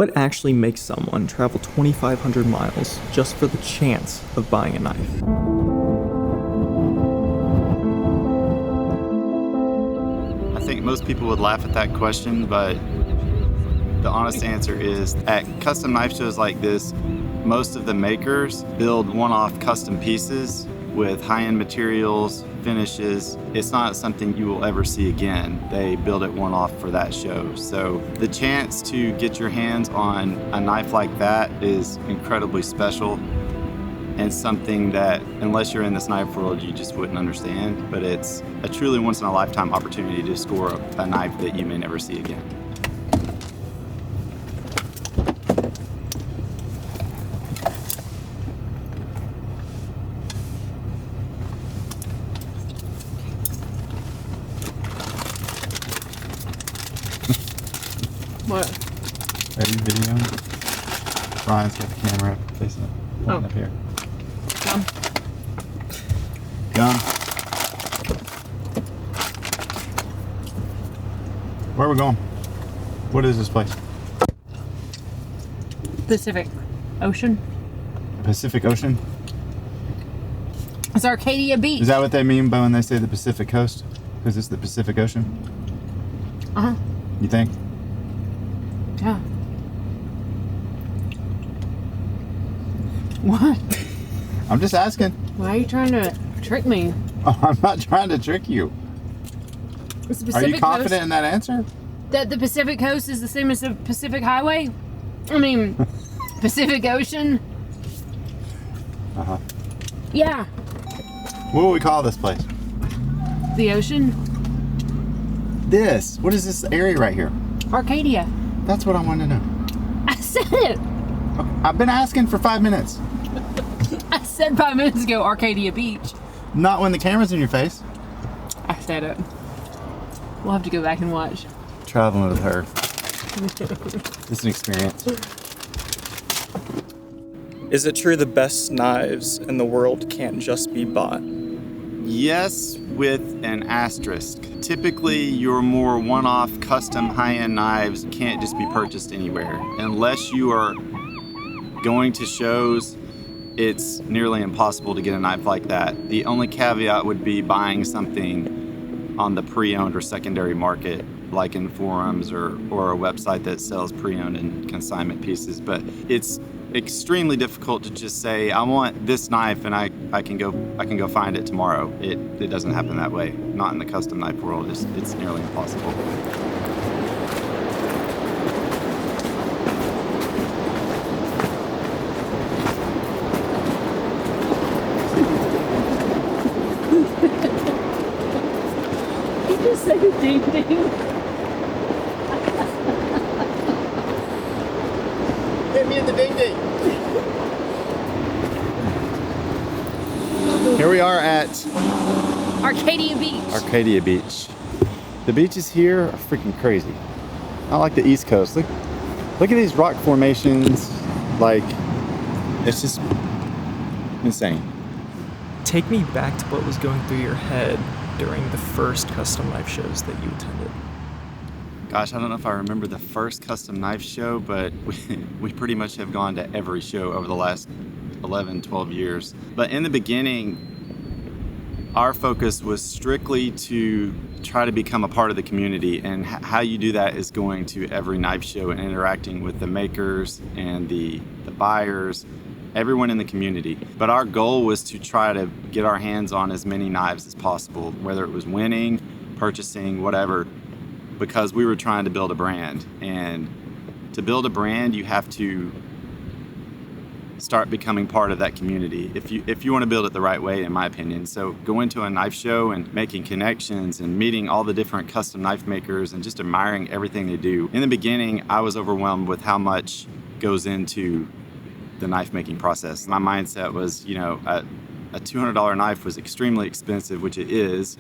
What actually makes someone travel 2,500 miles just for the chance of buying a knife? I think most people would laugh at that question, but the honest answer is at custom knife shows like this, most of the makers build one-off custom pieces with high-end materials, finishes. It's not something you will ever see again. They build it one-off for that show. So the chance to get your hands on a knife like that is incredibly special and something that, unless you're in this knife world, you just wouldn't understand. But it's a truly once-in-a-lifetime opportunity to score a knife that you may never see again. What? Are you videoing? Ryan's got the camera facing pointing up here. Gum. Gum. Where are we going? What is this place? Pacific Ocean. Pacific Ocean? It's Arcadia Beach. Is that what they mean by when they say the Pacific Coast? Because it's the Pacific Ocean? Uh-huh. You think? Yeah. What? I'm just asking. Why are you trying to trick me? Oh, I'm not trying to trick you. It's the Are Pacific you confident Coast. in that answer? That the Pacific Coast is the same as the Pacific Highway? I mean, Pacific Ocean? Uh-huh. Yeah. What will we call this place? The ocean? This. What is this area right here? Arcadia. That's what I want to know. I said it. I've been asking for 5 minutes. I said 5 minutes ago Arcadia Beach. Not when the camera's in your face. I said it. We'll have to go back and watch. Traveling with her. It's an experience. Is it true the best knives in the world can't just be bought? Yes, with an asterisk. Typically, your more one-off custom high-end knives can't just be purchased anywhere. Unless you are going to shows, it's nearly impossible to get a knife like that. The only caveat would be buying something on the pre-owned or secondary market, like in forums or a website that sells pre-owned and consignment pieces. But it's extremely difficult to just say, I want this knife and I can go find it tomorrow. It doesn't happen that way. Not in the custom knife world. It's nearly impossible. He just said a ding ding. Hit me in the ding ding. Here we are at Arcadia Beach. Arcadia Beach. The beaches here are freaking crazy. Not like the East Coast. Look at these rock formations. Like, it's just insane. Take me back to what was going through your head during the first custom knife shows that you attended. Gosh, I don't know if I remember the first custom knife show, but we pretty much have gone to every show over the last 11, 12 years. But in the beginning, our focus was strictly to try to become a part of the community, and how you do that is going to every knife show and interacting with the makers and the buyers, everyone in the community. But our goal was to try to get our hands on as many knives as possible, whether it was winning, purchasing, whatever, because we were trying to build a brand. And to build a brand, you have to start becoming part of that community if you want to build it the right way, in my opinion. So going to a knife show and making connections and meeting all the different custom knife makers and just admiring everything they do. In the beginning, I was overwhelmed with how much goes into the knife making process. My mindset was, a $200 knife was extremely expensive, which it is,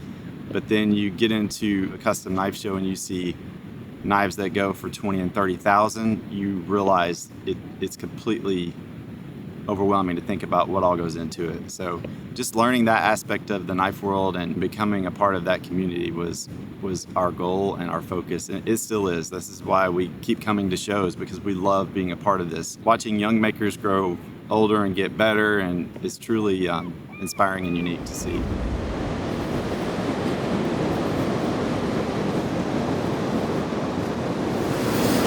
but then you get into a custom knife show and you see knives that go for $20,000 and $30,000, you realize it's completely overwhelming to think about what all goes into it. So just learning that aspect of the knife world and becoming a part of that community was our goal and our focus, and it still is. This is why we keep coming to shows, because we love being a part of this. Watching young makers grow older and get better, and it's truly inspiring and unique to see.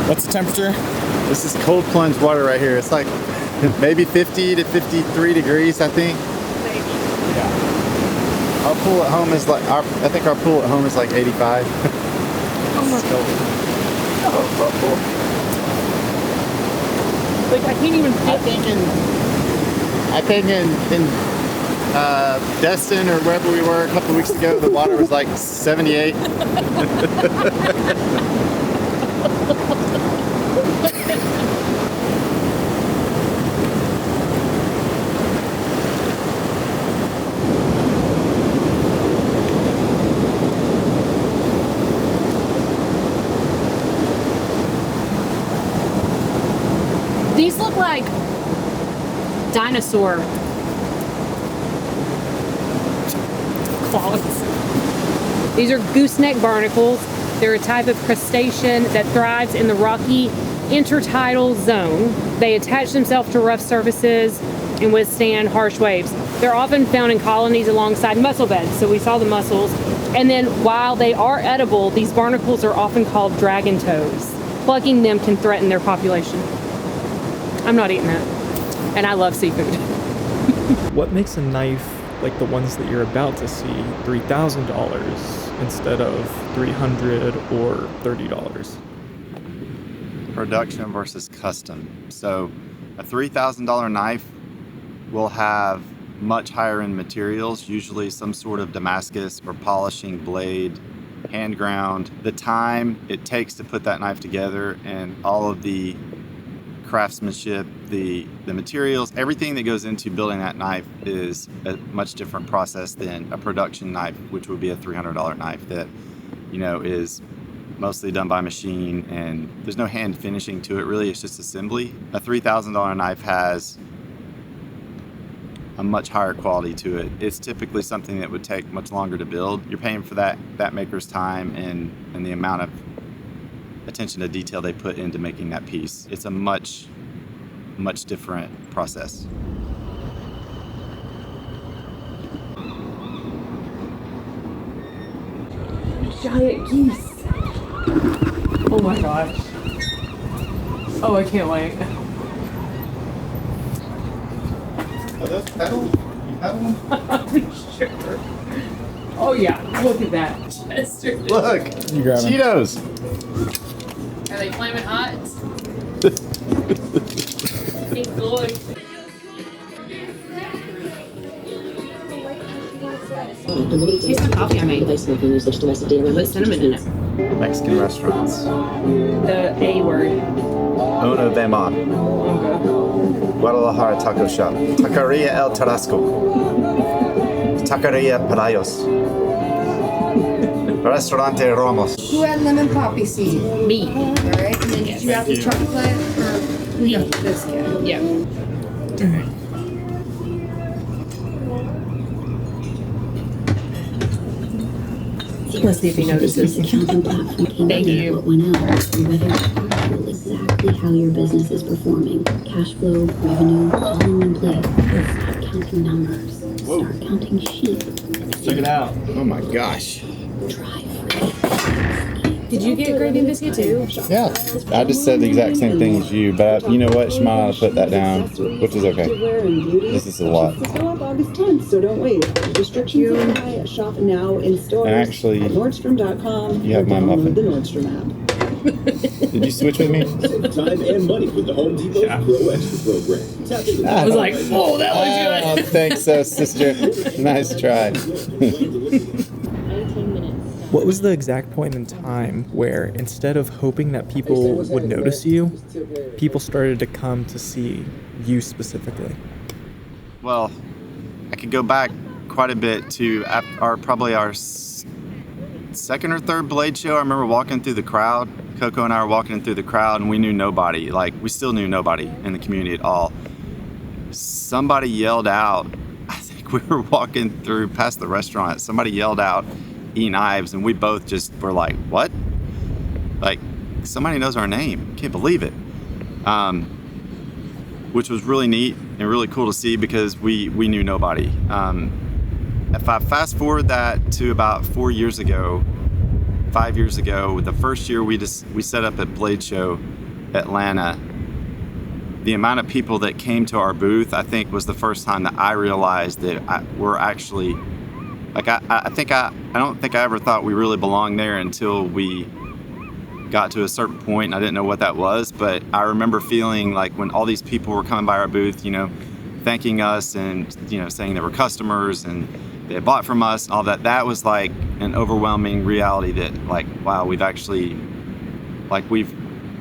What's the temperature? This is cold plunge water right here. It's like maybe 50 to 53 degrees, I think. Yeah. Our pool at home is like, I think our pool at home is like 85. Oh my God. Like, I can't even I think in Destin or wherever we were a couple of weeks ago, the water was like 78. These look like dinosaur claws. These are gooseneck barnacles. They're a type of crustacean that thrives in the rocky intertidal zone. They attach themselves to rough surfaces and withstand harsh waves. They're often found in colonies alongside mussel beds, so we saw the mussels. And then while they are edible, these barnacles are often called dragon toes. Plucking them can threaten their population. I'm not eating that. And I love seafood. What makes a knife like the ones that you're about to see $3,000 instead of $300 or $30? Production versus custom. So a $3,000 knife will have much higher end materials, usually some sort of Damascus or polishing blade, hand ground. The time it takes to put that knife together and all of the craftsmanship, the materials, everything that goes into building that knife is a much different process than a production knife, which would be a $300 knife that, you know, is mostly done by machine and there's no hand finishing to it really. It's just assembly. A $3,000 knife has a much higher quality to it. It's typically something that would take much longer to build. You're paying for that maker's time and the amount of attention to detail they put into making that piece. It's a much different process. Giant geese. Oh my gosh. Oh, I can't wait. Are those pedals? You pedal them? I'm sure. Oh yeah, look at that. Chester. Look! You grab them. Cheetos! Are they flaming hot? Thank Lord. Taste the coffee I made. Put cinnamon in it. Mexican restaurants. The A word. Uno de Mar. Guadalajara Taco Shop. Taqueria El Tarasco. Taqueria Parayos. Restaurante Ramos. Who had lemon poppy seed? Me. All right, and then did you have the chocolate or who got the biscuit? Yeah. Let's see if he notices. Thank you. What went out, and whether you know exactly how your business is performing. Cash flow, revenue, all in one place. Start counting numbers. Start counting sheep. Check it out. Oh my gosh. Try free. Did you get gravy and biscuit too? Yeah, I just said the exact same thing as you, but you know what? She might not have put that down, which is okay. This is a lot. Go up August 10th, so don't wait. Restrictions apply. Shop now in stores. And actually, at Nordstrom.com. you have my download muffin. the Nordstrom app. Did you switch with me? Time and money with the Home Depot Pro Extra program. Tap into I was like, oh, that was Oh, good. thanks, sister. Nice try. 19 minutes. What was the exact point in time where instead of hoping that people would notice you, people started to come to see you specifically? Well, I could go back quite a bit to probably our second or third Blade show. I remember walking through the crowd. Coco and I were walking through the crowd, and we knew nobody. Like, we still knew nobody in the community at all. somebody yelled out, I think we were walking through past the restaurant, somebody yelled out EKnives, and we both just were like, what? Like, somebody knows our name. Can't believe it. Which was really neat and really cool to see because we knew nobody. If I fast forward that to about 5 years ago, the first year we set up at Blade Show Atlanta, the amount of people that came to our booth, I think was the first time that I realized that we're actually, like, I don't think I ever thought we really belonged there until we got to a certain point, and I didn't know what that was, but I remember feeling like when all these people were coming by our booth, you know, thanking us and, you know, saying they were customers and they had bought from us and all that, that was like an overwhelming reality that, like, wow, we've actually, like, we've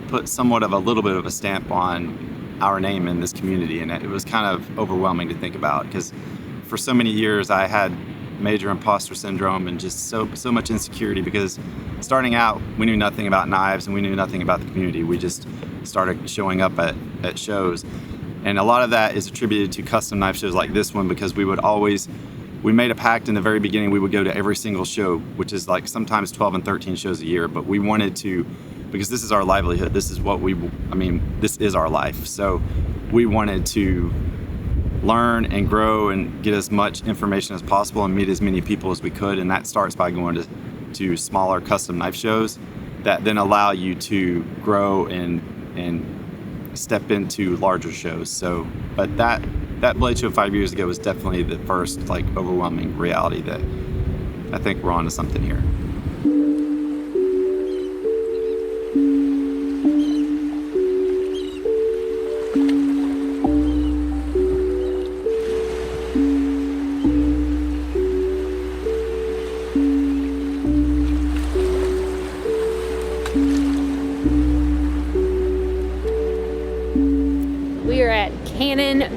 put somewhat of a little bit of a stamp on our name in this community, and it was kind of overwhelming to think about because for so many years I had major imposter syndrome and just so much insecurity because starting out we knew nothing about knives and we knew nothing about the community. We just started showing up at shows, and a lot of that is attributed to custom knife shows like this one because we made a pact in the very beginning. We would go to every single show, which is like sometimes 12 and 13 shows a year, but we wanted to, because this is our livelihood, this is this is our life, so we wanted to learn and grow and get as much information as possible and meet as many people as we could, and that starts by going to smaller custom knife shows that then allow you to grow and step into larger shows. So, but that Blade Show 5 years ago was definitely the first, like, overwhelming reality that I think we're onto something here.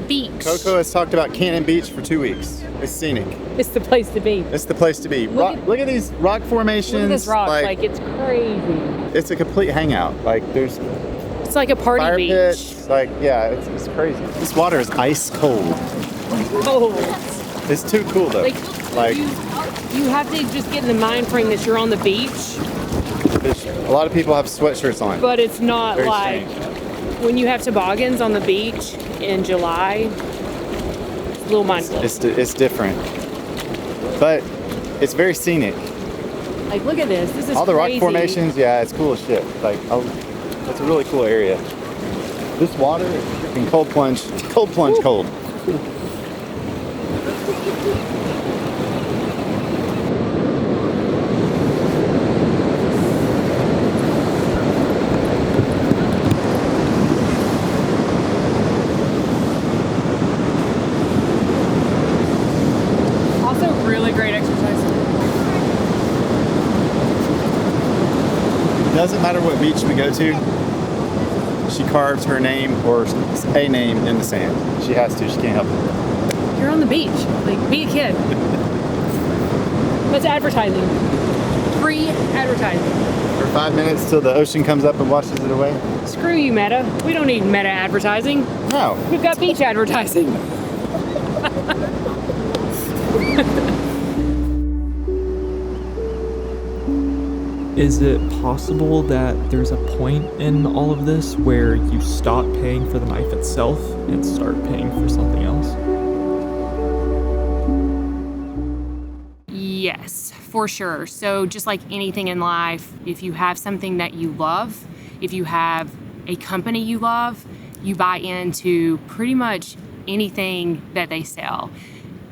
Beach. Coco has talked about Cannon Beach for 2 weeks. It's scenic. It's the place to be. It's the place to be. Look at these rock formations. Look at this rock. Like, it's crazy. It's a complete hangout. Like, there's it's like a party fire beach. pits. Like, yeah, it's crazy. This water is ice cold. Cold. It's too cool though. Like you have to just get in the mind frame that you're on the beach. A lot of people have sweatshirts on. But it's not Very like strange. When you have toboggans on the beach in July. It's a little mindful. It's different, but it's very scenic. Like, look at this. This is all the crazy. rock formations. Yeah, it's cool as shit. Like, it's a really cool area. This water is freaking cold plunge. Ooh. Cold. Doesn't matter what beach we go to, she carves her name or a name in the sand. She has to. She can't help it. You're on the beach. Like, be a kid. That's advertising. Free advertising. For 5 minutes till the ocean comes up and washes it away. Screw you, Meta. We don't need Meta advertising. No. We've got beach advertising. Is it possible that there's a point in all of this where you stop paying for the knife itself and start paying for something else? Yes, for sure. So just like anything in life, if you have something that you love, if you have a company you love, you buy into pretty much anything that they sell.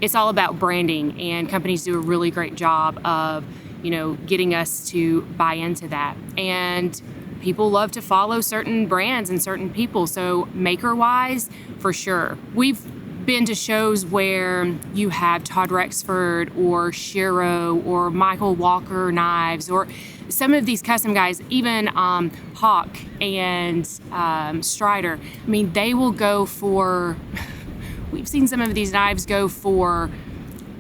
It's all about branding, and companies do a really great job of, you know, getting us to buy into that. And people love to follow certain brands and certain people. So maker-wise, for sure. We've been to shows where you have Todd Rexford or Shiro or Michael Walker knives, or some of these custom guys, even Hawk and Strider. I mean, they will go for, we've seen some of these knives go for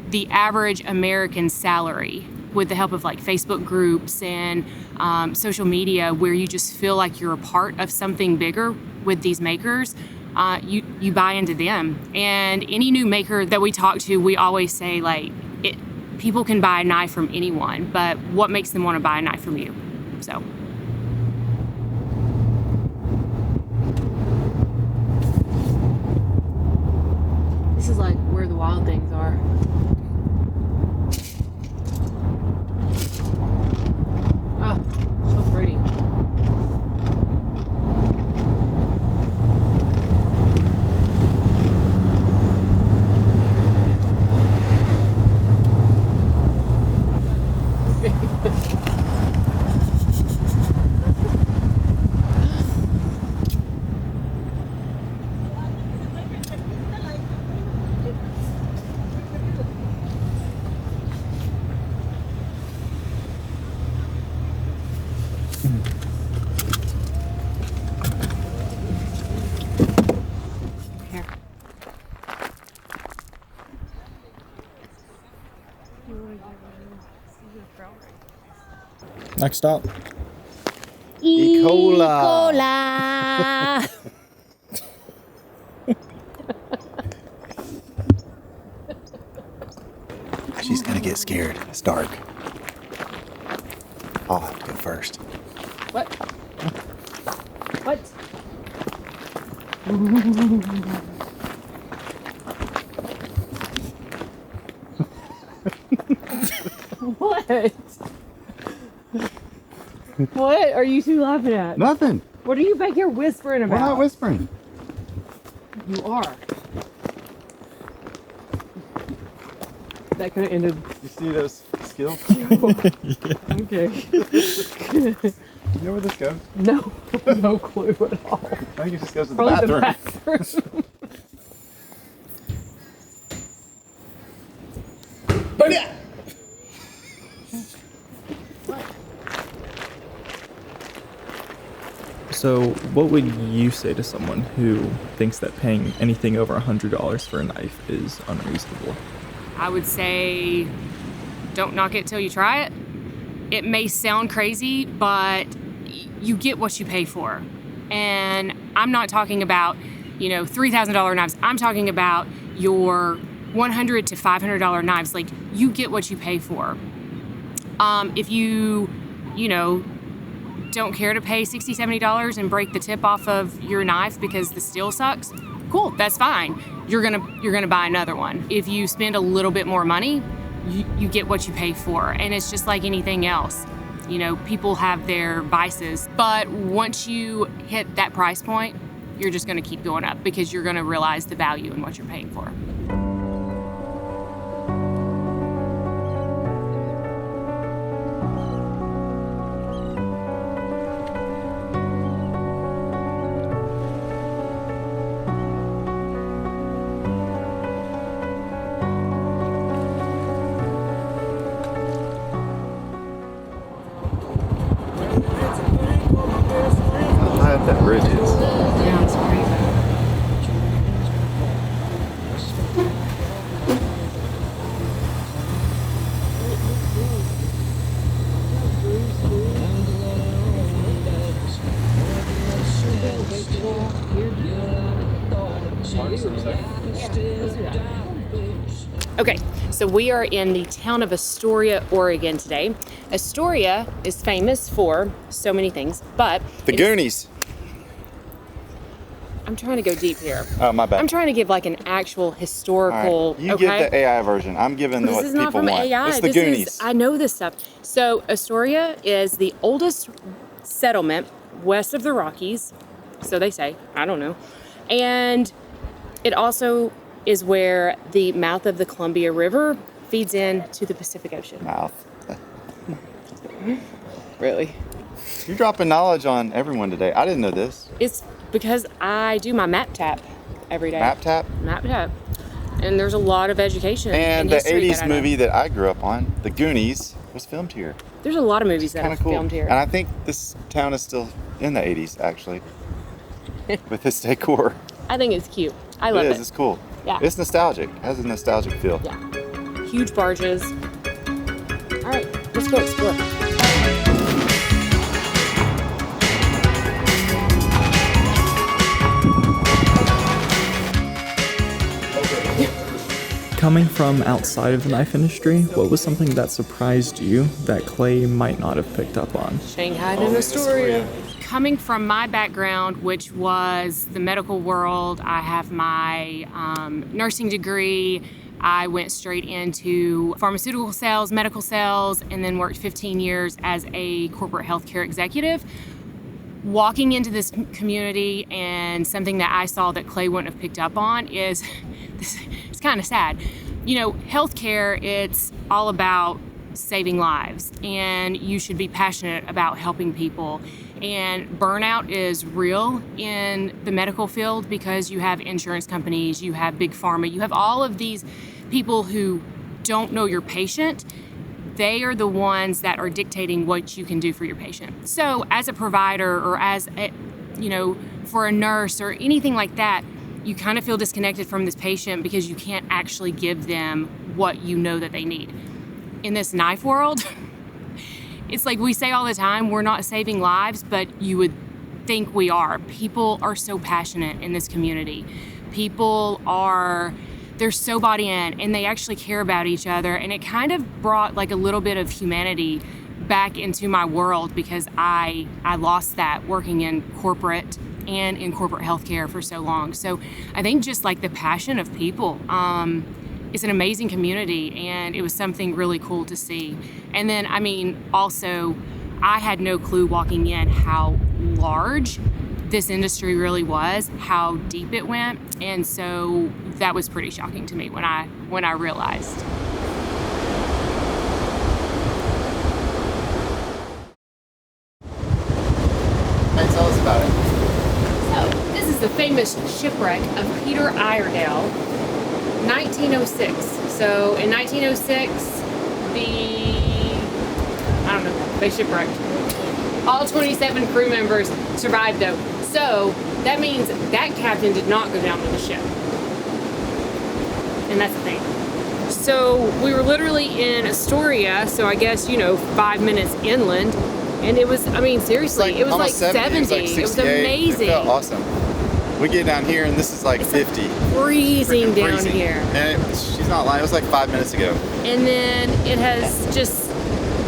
the average American salary, with the help of like Facebook groups and social media, where you just feel like you're a part of something bigger with these makers. you buy into them. And any new maker that we talk to, we always say, like, people can buy a knife from anyone, but what makes them want to buy a knife from you? So. This is like where the wild things are. Oh, so pretty. Here. Next stop. E-cola. She's gonna get scared. It's dark. I'll have to go first. What? What? What? What are you two laughing at? Nothing. What are you back here whispering about? We're not whispering. You are. That could have ended. You see those skills? Okay. You know where this goes? No, no clue at all. I think it just goes to the Probably the bathroom. bathroom. But yeah. So, what would you say to someone who thinks that paying anything over $100 for a knife is unreasonable? I would say don't knock it till you try it. It may sound crazy, but you get what you pay for. And I'm not talking about, $3,000 knives. I'm talking about your $100 to $500 knives. Like, you get what you pay for. If you don't care to pay $60, $70 and break the tip off of your knife because the steel sucks, cool, that's fine. You're gonna buy another one. If you spend a little bit more money, you get what you pay for. And it's just like anything else. People have their vices, but once you hit that price point, you're just gonna keep going up because you're gonna realize the value in what you're paying for. How high up that bridge is. Yeah, it's great. Okay, so we are in the town of Astoria, Oregon today. Astoria is famous for so many things, but The Goonies. I'm trying to go deep here. Oh, my bad. I'm trying to give like an actual historical. All right. You okay? give the AI version. I'm giving This what is people not from want. AI. It's the This Goonies. is, I know this stuff. So Astoria is the oldest settlement west of the Rockies. So they say. I don't know. And it also is where the mouth of the Columbia River feeds into the Pacific Ocean. Mouth. Really? You're dropping knowledge on everyone today. I didn't know this. It's because I do my map tap every day. Map tap. Map tap. And there's a lot of education And and the history 80s that I know. movie that I grew up on, The Goonies, was filmed here. There's a lot of movies that Kind are of cool. filmed here. And I think this town is still in the 80s, actually, with this decor. I think it's cute. I love It it. is. It's cool. Yeah. It's nostalgic. It has a nostalgic feel. Yeah. Huge barges. All right, let's go explore. Coming from outside of the knife industry, what was something that surprised you that Clay might not have picked up on? Shanghai and Astoria. Coming from my background, which was the medical world, I have my nursing degree. I went straight into pharmaceutical sales, medical sales, and then worked 15 years as a corporate healthcare executive. Walking into this community, and something that I saw that Clay wouldn't have picked up on is, it's kind of sad. You know, healthcare, it's all about saving lives, and you should be passionate about helping people. And burnout is real in the medical field because you have insurance companies, you have big pharma, you have all of these people who don't know your patient. They are the ones that are dictating what you can do for your patient. So as a provider, or as a, you know, for a nurse or anything like that, you kind of feel disconnected from this patient because you can't actually give them what you know that they need. In this knife world, it's like we say all the time, we're not saving lives, but you would think we are. People are so passionate in this community. People are, they're so bought in, and they actually care about each other. And it kind of brought like a little bit of humanity back into my world, because I lost that working in corporate and in corporate healthcare for so long. So I think just like the passion of people, it's an amazing community, and it was something really cool to see. And then, I mean, also, I had no clue walking in how large this industry really was, how deep it went, and so that was pretty shocking to me when I realized. Hey, tell us about it. So, this is the famous shipwreck of Peter Iredale, 1906. So, in 1906, they shipwrecked. All 27 crew members survived though. So that means that captain did not go down with the ship. And that's the thing. So we were literally in Astoria, so I guess, 5 minutes inland. And it was, I mean, seriously, it was like 70. It was amazing. It felt awesome. We get down here and this is like 50. Freezing down freezing. here. And she's not lying, it was like 5 minutes ago. And then it has just,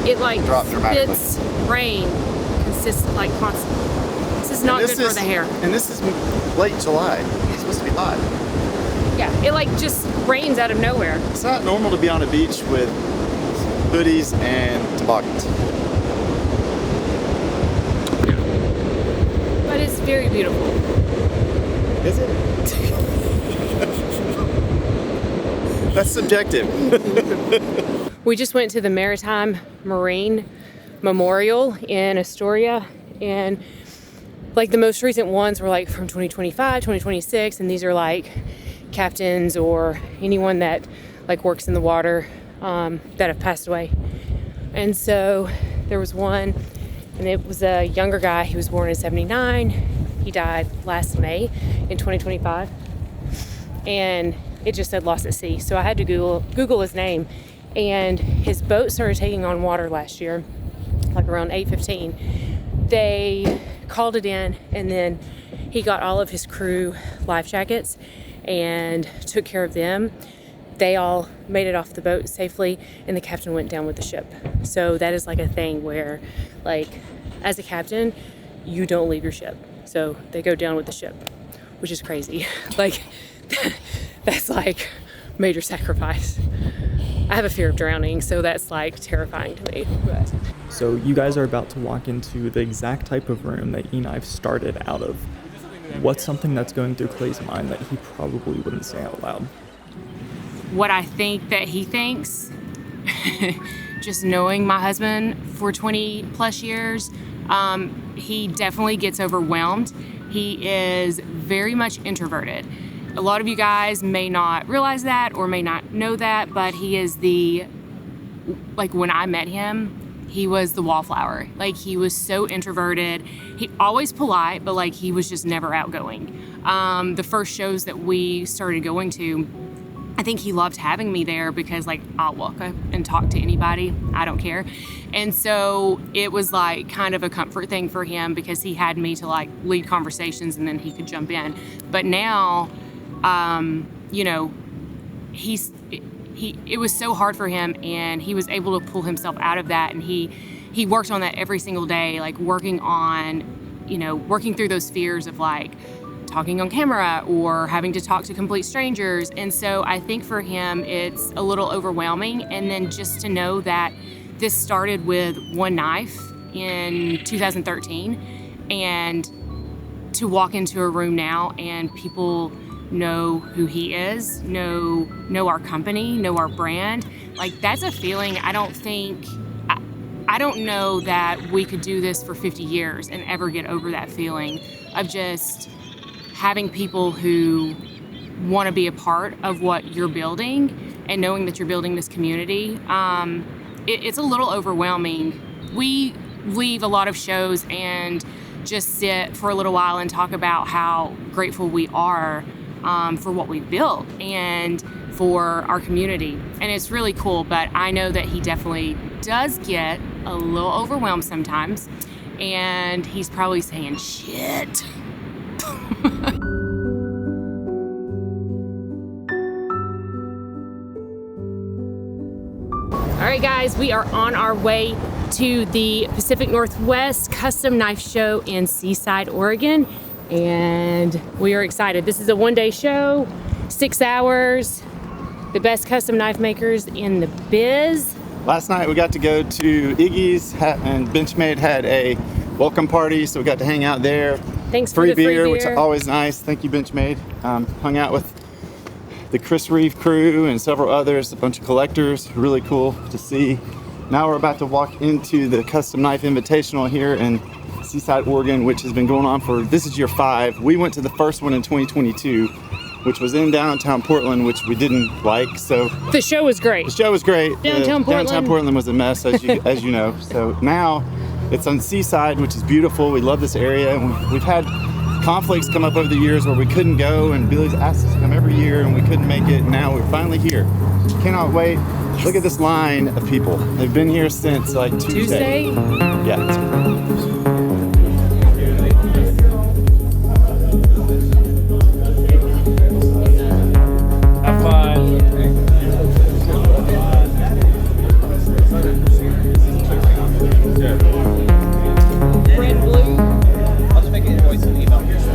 it like dropped dramatically. spits rain consistent, like constant. This is not good for the hair. And this is late July. It's supposed to be hot. Yeah, it like just rains out of nowhere. It's not normal to be on a beach with hoodies and toboggans. But it's very beautiful. Is it? That's subjective. We just went to the Maritime Marine Memorial in Astoria, and like the most recent ones were like from 2025, 2026, and these are like captains or anyone that like works in the water that have passed away. And so there was one, and it was a younger guy. He was born in 79. He died last May in 2025, and it just said lost at sea. So I had to Google his name, and his boat started taking on water last year, like around 8:15. They called it in, and then he got all of his crew life jackets and took care of them. They all made it off the boat safely, and the captain went down with the ship. So that is like a thing where, like, as a captain, you don't leave your ship. So they go down with the ship, which is crazy. Like, that's like major sacrifice. I have a fear of drowning, so that's like terrifying to me. But. So you guys are about to walk into the exact type of room that EKnives started out of. What's something that's going through Clay's mind that he probably wouldn't say out loud? What I think that he thinks, just knowing my husband for 20 plus years, he definitely gets overwhelmed. He is very much introverted. A lot of you guys may not realize that or may not know that, but he is like when I met him, he was the wallflower. Like, he was so introverted. He always polite, but like he was just never outgoing. The first shows that we started going to, I think he loved having me there because like I'll walk up and talk to anybody. I don't care. And so it was like kind of a comfort thing for him because he had me to like lead conversations and then he could jump in. But now, it was so hard for him, and he was able to pull himself out of that, and he worked on that every single day, like working through those fears of like talking on camera or having to talk to complete strangers. And so I think for him, it's a little overwhelming. And then just to know that this started with one knife in 2013, and to walk into a room now and people know who he is, know our company, know our brand, like that's a feeling I don't know that we could do this for 50 years and ever get over that feeling of just having people who want to be a part of what you're building and knowing that you're building this community. It's a little overwhelming. We leave a lot of shows and just sit for a little while and talk about how grateful we are for what we've built and for our community. And it's really cool, but I know that he definitely does get a little overwhelmed sometimes, and he's probably saying, shit. All right, guys, we are on our way to the Pacific Northwest Custom Knife Show in Seaside, Oregon, and we are excited. This is a one-day show, 6 hours, the best custom knife makers in the biz. Last night we got to go to Iggy's, and Benchmade had a welcome party, so we got to hang out there. Thanks for the free beer, which is always nice. Thank you, Benchmade. Hung out with the Chris Reeve crew and several others, a bunch of collectors. Really cool to see. Now we're about to walk into the Custom Knife Invitational here in Seaside, Oregon, which has been going on this is year 5. We went to the first one in 2022, which was in downtown Portland, which we didn't like. So the show was great. The show was great. Downtown Portland was a mess, as you know. So now it's on Seaside, which is beautiful. We love this area, and we've had conflicts come up over the years where we couldn't go, and Billy's asked us to come every year, and we couldn't make it. And now we're finally here. Cannot wait. Yes. Look at this line of people. They've been here since like Tuesday. Yeah.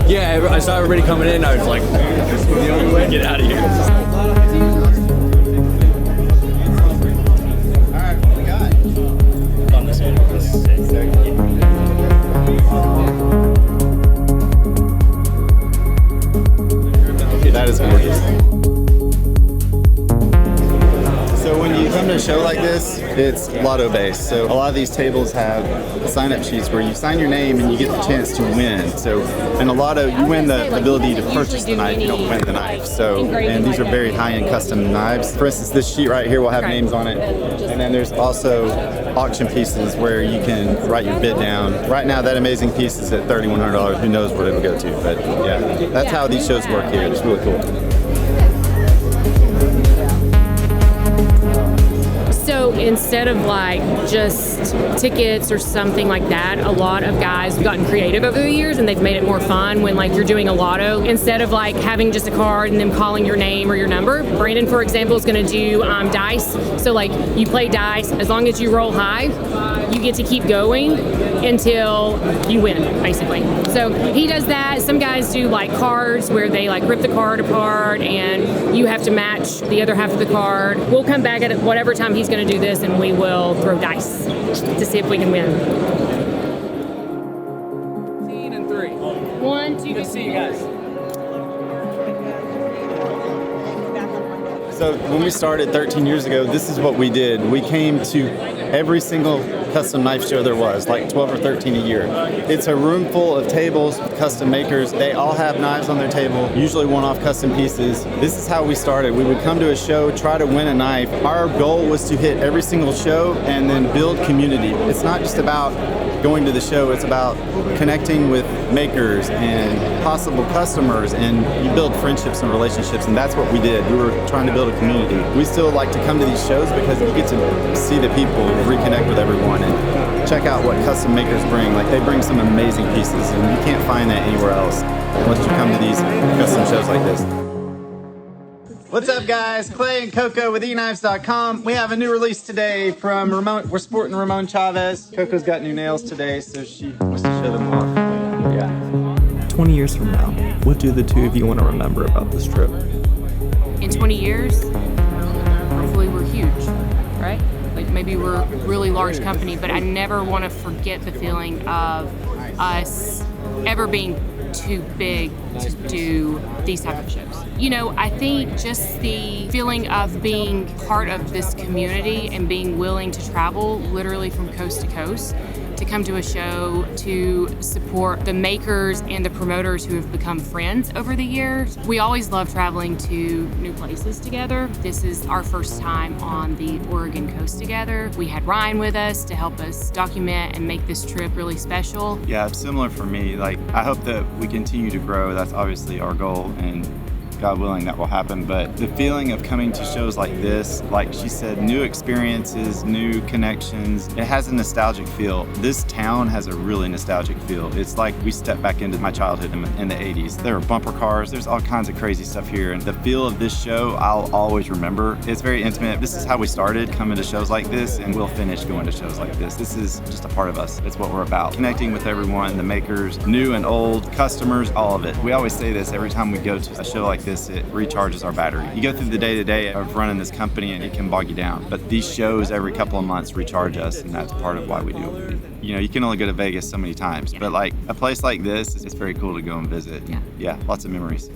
Yeah, I saw everybody coming in. I was like, the only way to get out of here. All right, what we got? On this one. Okay, that is gorgeous. So when you come to a show like this, it's lotto based. So a lot of these tables have sign-up sheets where you sign your name and you get the chance to win. So in a lotto, you win the ability to purchase the knife, you don't win the knife. So, and these are very high-end custom knives. For instance, this sheet right here will have names on it. And then there's also auction pieces where you can write your bid down. Right now, that amazing piece is at $3,100. Who knows what it'll go to? But yeah, that's how these shows work here. It's really cool. So instead of like just tickets or something like that, a lot of guys have gotten creative over the years, and they've made it more fun when like you're doing a lotto. Instead of like having just a card and them calling your name or your number, Brandon, for example, is going to do dice. So like you play dice, as long as you roll high, you get to keep going until you win, basically. So he does that. Some guys do like cards where they like rip the card apart and you have to match the other half of the card. We'll come back at whatever time he's going to do this, and we will throw dice to see if we can win. and 3. 1, 2, Good to see you guys. So when we started 13 years ago, this is what we did. We came to every single custom knife show there was, like 12 or 13 a year. It's a room full of tables, custom makers. They all have knives on their table, usually one-off custom pieces. This is how we started. We would come to a show, try to win a knife. Our goal was to hit every single show and then build community. It's not just about going to the show, it's about connecting with makers and possible customers, and you build friendships and relationships, and that's what we did. We were trying to build a community. We still like to come to these shows because you get to see the people, reconnect with everyone, and check out what custom makers bring. Like, they bring some amazing pieces, and you can't find that anywhere else unless you come to these custom shows like this. What's up, guys? Clay and Coco with EKnives.com. We have a new release today from Ramon. We're sporting Ramon Chavez. Coco's got new nails today, so she wants to show them off. Yeah. 20 years from now, what do the two of you want to remember about this trip? In 20 years, hopefully we're huge, right? Like maybe we're a really large company, but I never want to forget the feeling of us ever being too big to do these type of shows. You know, I think just the feeling of being part of this community and being willing to travel literally from coast to coast to come to a show to support the makers and the promoters who have become friends over the years. We always love traveling to new places together. This is our first time on the Oregon coast together. We had Ryan with us to help us document and make this trip really special. Yeah, it's similar for me. Like, I hope that we continue to grow. That's obviously our goal, and God willing, that will happen. But the feeling of coming to shows like this, like she said, new experiences, new connections, it has a nostalgic feel. This town has a really nostalgic feel. It's like we stepped back into my childhood in the 80s. There are bumper cars, there's all kinds of crazy stuff here. And the feel of this show, I'll always remember. It's very intimate. This is how we started coming to shows like this, and we'll finish going to shows like this. This is just a part of us. It's what we're about. Connecting with everyone, the makers, new and old, customers, all of it. We always say this every time we go to a show like this, it recharges our battery. You go through the day-to-day of running this company and it can bog you down. But these shows every couple of months recharge us, and that's part of why we do what we do. You know, you can only go to Vegas so many times, but like a place like this, it's very cool to go and visit. Yeah, lots of memories.